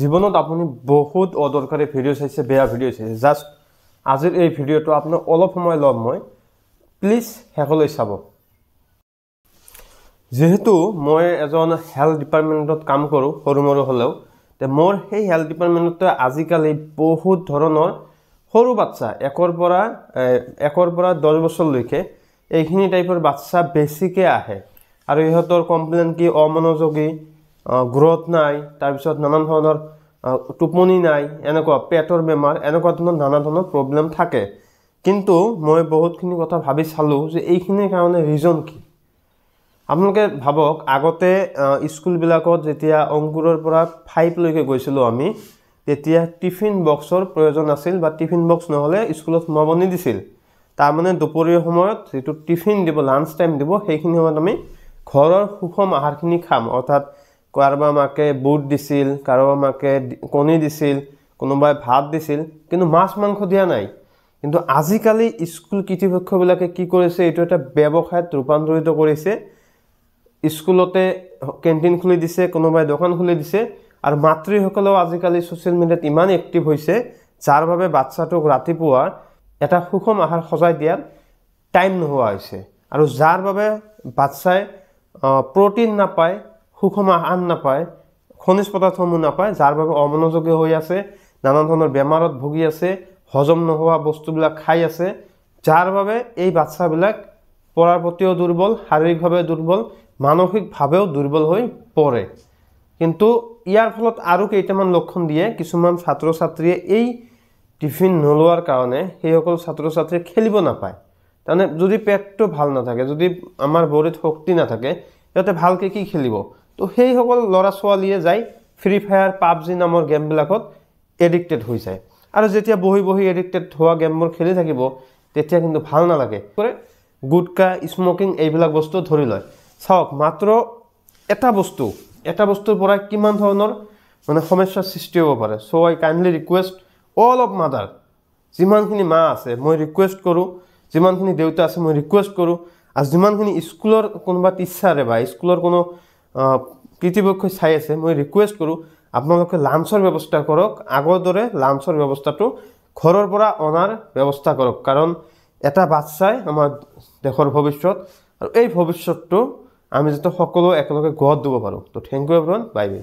জীৱনত আপুনি বহুত অদৰকাৰী ভিডিঅ' চাইছে, বেয়া ভিডিঅ' চাইছে। জাষ্ট আজিৰ এই ভিডিঅ'টো আপোনাক অলপ সময় ল'ম মই, প্লিজ শেষলৈ চাব। যেহেতু মই এজন হেল্থ ডিপাৰ্টমেণ্টত কাম কৰোঁ, সৰু মৰু হ'লেও, মোৰ সেই হেল্থ ডিপাৰ্টমেণ্টতে আজিকালি বহুত ধৰণৰ সৰু বাচ্চা 1ৰ পৰা 10 বছৰলৈকে এইখিনি টাইপৰ বাচ্চা বেছিকৈ আহে। আৰু ইহঁতৰ কমপ্লেইন কি অমনোযোগী, গ্ৰোথ নাই, তাৰপিছত নানান ধৰণৰ টোপনি নাই, এনেকুৱা পেটৰ বেমাৰ, এনেকুৱা ধৰণৰ নানা ধৰণৰ প্ৰব্লেম থাকে। কিন্তু মই বহুতখিনি কথা ভাবি চালোঁ যে এইখিনিৰ কাৰণে ৰিজন কি। আপোনালোকে ভাবক, আগতে স্কুলবিলাকত যেতিয়া অংকুৰৰ পৰা 5লৈকে গৈছিলোঁ আমি, তেতিয়া টিফিন বক্সৰ প্ৰয়োজন আছিল, বা টিফিন বক্স নহ'লে স্কুলত সোমাব নিদিছিল। তাৰমানে দুপৰীয়া সময়ত যিটো টিফিন দিব, লাঞ্চ টাইম দিব, সেইখিনি সময়ত আমি ঘৰৰ সুষম আহাৰখিনি খাম। অৰ্থাৎ কাৰোবাৰ মাকে বুট দিছিল, কাৰোবাৰ মাকে কণী দিছিল, কোনোবাই ভাত দিছিল, কিন্তু মাছ মাংস দিয়া নাই। কিন্তু আজিকালি স্কুল কৰ্তৃপক্ষবিলাকে কি কৰিছে, এইটো এটা ব্যৱসায়ত ৰূপান্তৰিত কৰিছে। স্কুলতে কেণ্টিন খুলি দিছে, কোনোবাই দোকান খুলি দিছে, আৰু মাতৃসকলেও আজিকালি ছ'চিয়েল মিডিয়াত ইমান এক্টিভ হৈছে, যাৰ বাবে বাচ্চাটোক ৰাতিপুৱা এটা সুষম আহাৰ সজাই দিয়াৰ টাইম নোহোৱা হৈছে। আৰু যাৰ বাবে বাচ্চাই প্ৰ'টিন নাপায়, সুষম আহাৰ নাপায়, খনিজ পদাৰ্থসমূহ নাপায়, যাৰ বাবে অমনোযোগী হৈ আছে, নানান ধৰণৰ বেমাৰত ভুগি আছে, হজম নোহোৱা বস্তুবিলাক খাই আছে, যাৰ বাবে এই বাচ্চাবিলাক পঢ়াৰ প্ৰতিও দুৰ্বল, শাৰীৰিকভাৱে দুৰ্বল, মানসিকভাৱেও দুৰ্বল হৈ পৰে। কিন্তু ইয়াৰ ফলত আৰু কেইটামান লক্ষণ দিয়ে। কিছুমান ছাত্ৰ ছাত্ৰীয়ে এই টিফিন নোলোৱাৰ কাৰণে সেইসকল ছাত্ৰ ছাত্ৰীয়ে খেলিব নাপায়। তাৰমানে যদি পেটটো ভাল নাথাকে, যদি আমাৰ বডিত শক্তি নাথাকে, সিহঁতে ভালকৈ কি খেলিব? তো সেইসকল ল'ৰা ছোৱালীয়ে যায় ফ্ৰী ফায়াৰ, পাবজি নামৰ গেমবিলাকত এডিক্টেড হৈ যায়। আৰু যেতিয়া বহি বহি এডিক্টেড হোৱা গেমবোৰ খেলি থাকিব, তেতিয়া কিন্তু ভাল নালাগে। গুটকা, স্মকিং, এইবিলাক বস্তু ধৰি লয়। চাওক, মাত্ৰ এটা বস্তুৰ পৰা কিমান ধৰণৰ সমস্যাৰ সৃষ্টি হ'ব পাৰে। So' I kindly request all of mother, যিমানখিনি মা আছে মই ৰিকুৱেষ্ট কৰোঁ, যিমানখিনি দেউতা আছে মই ৰিকুৱেষ্ট কৰোঁ, আৰু যিমানখিনি স্কুলৰ কোনোবা টিচাৰে বা স্কুলৰ কোনো কৰ্তৃপক্ষই চাই আছে, মই ৰিকুৱেষ্ট কৰোঁ, আপোনালোকে লাঞ্চৰ ব্যৱস্থা কৰক। আগৰ দৰে লাঞ্চৰ ব্যৱস্থাটো ঘৰৰ পৰা অনাৰ ব্যৱস্থা কৰক, কাৰণ এটা বাচ্চাই আমাৰ দেশৰ ভৱিষ্যত, আৰু এই ভৱিষ্যতটো আমি যাতে সকলো একেলগে গঢ় দিব পাৰোঁ। তো thank you everyone, bye by.